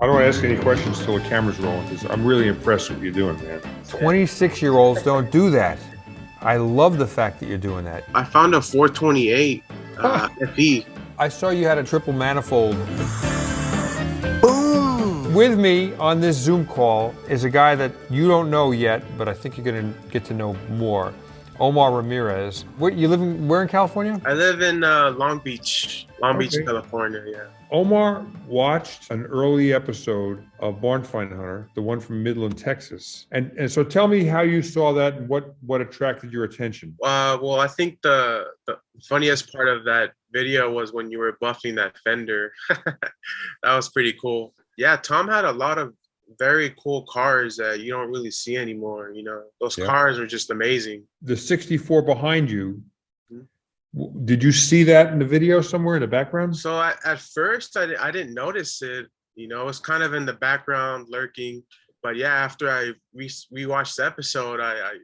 I don't want to ask any questions till the camera's rolling because I'm really impressed with what you're doing, man. 26-year-olds don't do that. I love the fact that you're doing that. I found a 428 FE. I saw you had a triple manifold. Boom! With me on this Zoom call is a guy that you don't know yet, but I think you're going to get to know more. Omar Ramirez. Where in California? I live in Long Beach, Okay. California. Yeah. Omar watched an early episode of Barn Find Hunter, the one from Midland, Texas. And so tell me how you saw that and what attracted your attention. Well, I think the funniest part of that video was when you were buffing that fender. That was pretty cool. Yeah, Tom had a lot of very cool cars that you don't really see anymore. You know, those Yeah. cars are just amazing. The 64 behind you, did you see that in the video somewhere in the background? So at first I didn't notice it. You know, it was kind of in the background lurking. But yeah, after I rewatched the episode, I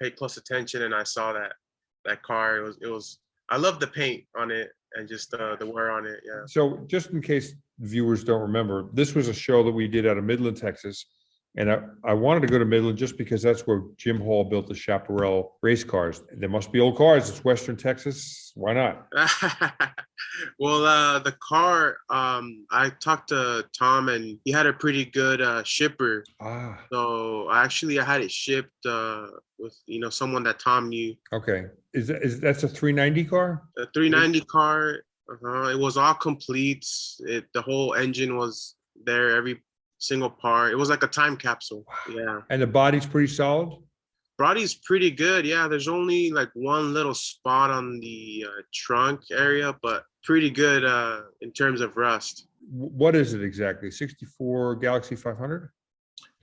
paid close attention and I saw that car. It was I love the paint on it and just the wear on it. Yeah. So just in case viewers don't remember, this was a show that we did out of Midland, Texas. And I wanted to go to Midland just because that's where Jim Hall built the Chaparral race cars. There must be old cars. It's Western Texas. Why not? Well, the car, I talked to Tom and he had a pretty good shipper. Ah, So I had it shipped with someone that Tom knew. okay. That's a 390 car? A 390 car. It was all complete. The whole engine was there, every single part. It was like a time capsule. Yeah. And the body's pretty solid? Body's pretty good. Yeah, there's only like one little spot on the trunk area, but pretty good in terms of rust. What is it exactly? 64 Galaxy 500?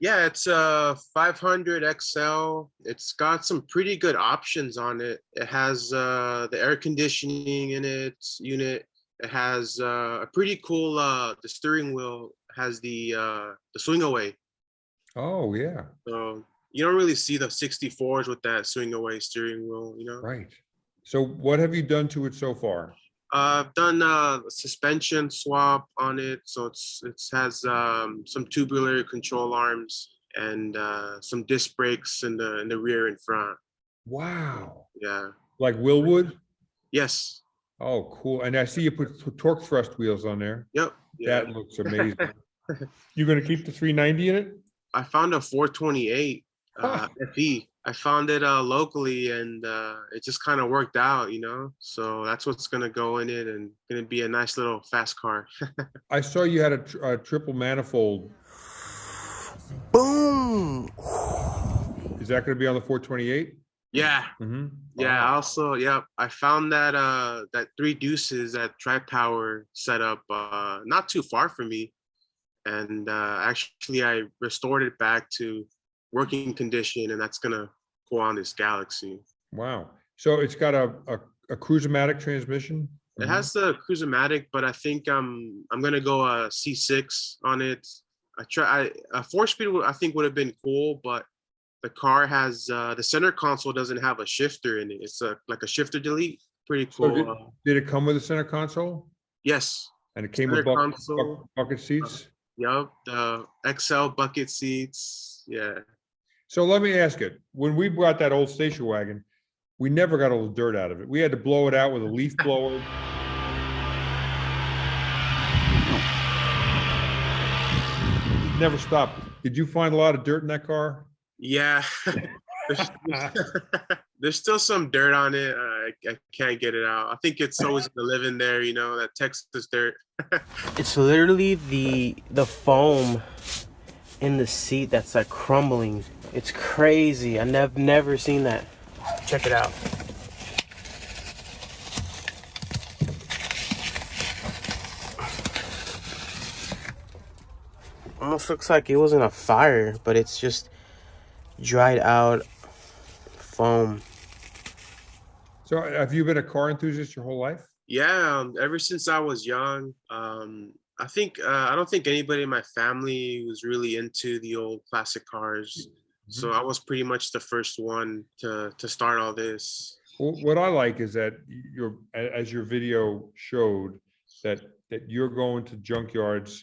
Yeah, it's a 500 XL. It's got some pretty good options on it. It has the air conditioning in its unit. It has a pretty cool the steering wheel has the swing away. Oh, yeah. So you don't really see the 64s with that swing away steering wheel, you know. Right. So what have you done to it so far? I've done a suspension swap on it, so it has some tubular control arms and some disc brakes in the rear and front. Wow. Yeah. Like Willwood? Yes. Oh, cool. And I see you put torque thrust wheels on there. Yep. Yeah. That looks amazing. You going to keep the 390 in it? I found a 428 Ah. FE. I found it locally, and it just kind of worked out, you know. So that's what's gonna go in it, and gonna be a nice little fast car. I saw you had a triple manifold. Boom! Is that going to be on the 428? Yeah. Mm-hmm. Yeah. Also, yep. I found that that Three Deuces, that Tri-Power setup, not too far from me, and actually I restored it back to working condition, and that's gonna go on this Galaxy. Wow. So it's got a Cruise-O-Matic transmission? It has the Cruise-O-Matic, but I think I'm gonna go a C6 on it. A 4-speed I think would have been cool, but the car has the center console doesn't have a shifter in it. It's like a shifter delete. Pretty So cool. did it come with a center console? Yes. And it came Center with console. bucket seats? Yep. The XL bucket seats. Yeah. So let me ask you, when we brought that old station wagon, we never got all the dirt out of it. We had to blow it out with a leaf blower. It never stopped. Did you find a lot of dirt in that car? Yeah. There's still some dirt on it. I can't get it out. I think it's always gonna live in there, you know, that Texas dirt. It's literally the foam in the seat that's like crumbling. It's crazy. I've never seen that. Check it out. Almost looks like it wasn't a fire, but it's just dried out foam. So have you been a car enthusiast your whole life? Yeah, ever since I was young. I don't think anybody in my family was really into the old classic cars. So I was pretty much the first one to start all this. Well, what I like is that as your video showed, that you're going to junkyards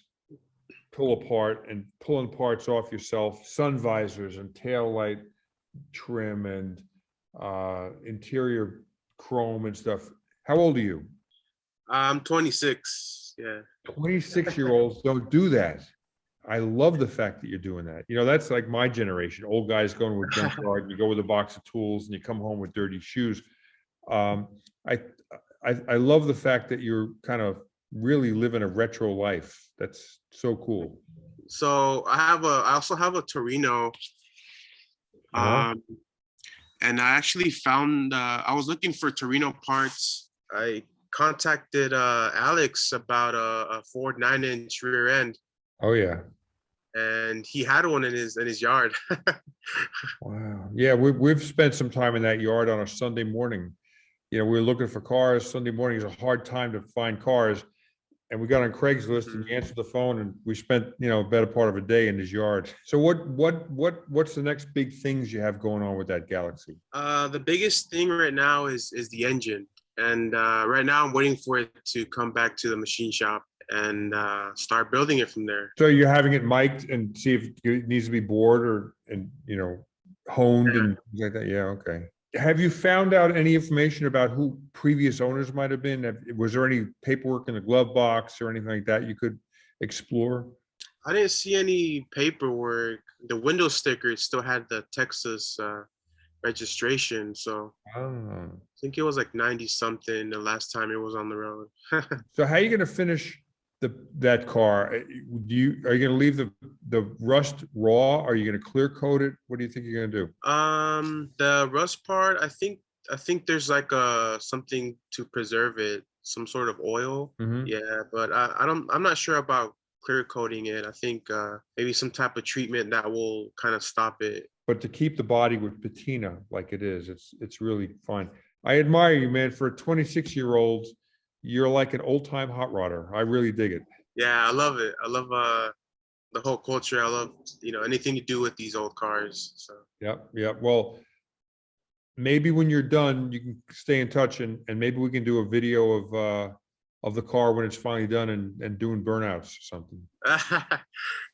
pull apart and pulling parts off yourself, sun visors and tail light trim and interior chrome and stuff. How old are you? I'm 26. Yeah. 26-year-olds don't do that. I love the fact that you're doing that. You know, that's like my generation. Old guys going with junkyard, and you go with a box of tools, and you come home with dirty shoes. I love the fact that you're kind of really living a retro life. That's so cool. So I also have a Torino. And I actually found, I was looking for Torino parts. I contacted Alex about a Ford 9-inch rear end. Oh yeah. And he had one in his yard. Wow. Yeah, we've spent some time in that yard on a Sunday morning. You know, we were looking for cars. Sunday morning is a hard time to find cars. And we got on Craigslist and we answered the phone and we spent, you know, a better part of a day in his yard. So what's the next big things you have going on with that Galaxy? The biggest thing right now is the engine. And right now I'm waiting for it to come back to the machine shop and start building it from there. So you're having it mic'd and see if it needs to be bored and you know, honed and things like that. Yeah, okay. Have you found out any information about who previous owners might have been? Was there any paperwork in the glove box or anything like that you could explore? I didn't see any paperwork. The window stickers still had the Texas registration. So I think it was like 90 something the last time it was on the road. So how are you going to finish that car? Are you going to leave the rust raw? Are you going to clear coat it? What do you think you're going to do? The rust part, I think there's like something to preserve it, some sort of oil. Yeah, but I'm not sure about clear coating it. I think maybe some type of treatment that will kind of stop it. But to keep the body with patina like it is, it's really fine. I admire you, man. For a 26-year-old, you're like an old-time hot rodder. I really dig it. Yeah, I love it. I love the whole culture. I love, you know, anything to do with these old cars. So yeah. Well, maybe when you're done, you can stay in touch and maybe we can do a video of the car when it's finally done and doing burnouts or something.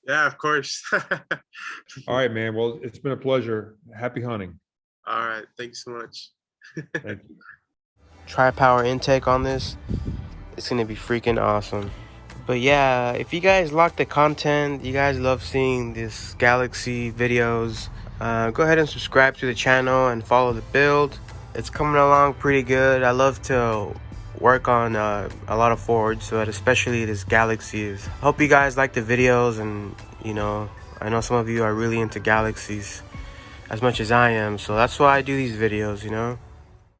Yeah, of course. All right, man. Well, it's been a pleasure. Happy hunting. All right. Thank you so much. Thank you. Tri-power intake on this, it's gonna be freaking awesome. But yeah, if you guys like the content, you guys love seeing this Galaxy videos, go ahead and subscribe to the channel and follow the build. It's coming along pretty good. I love to work on a lot of Fords, but especially this Galaxies. Hope you guys like the videos, and you know, I know some of you are really into Galaxies as much as I am, so that's why I do these videos, you know.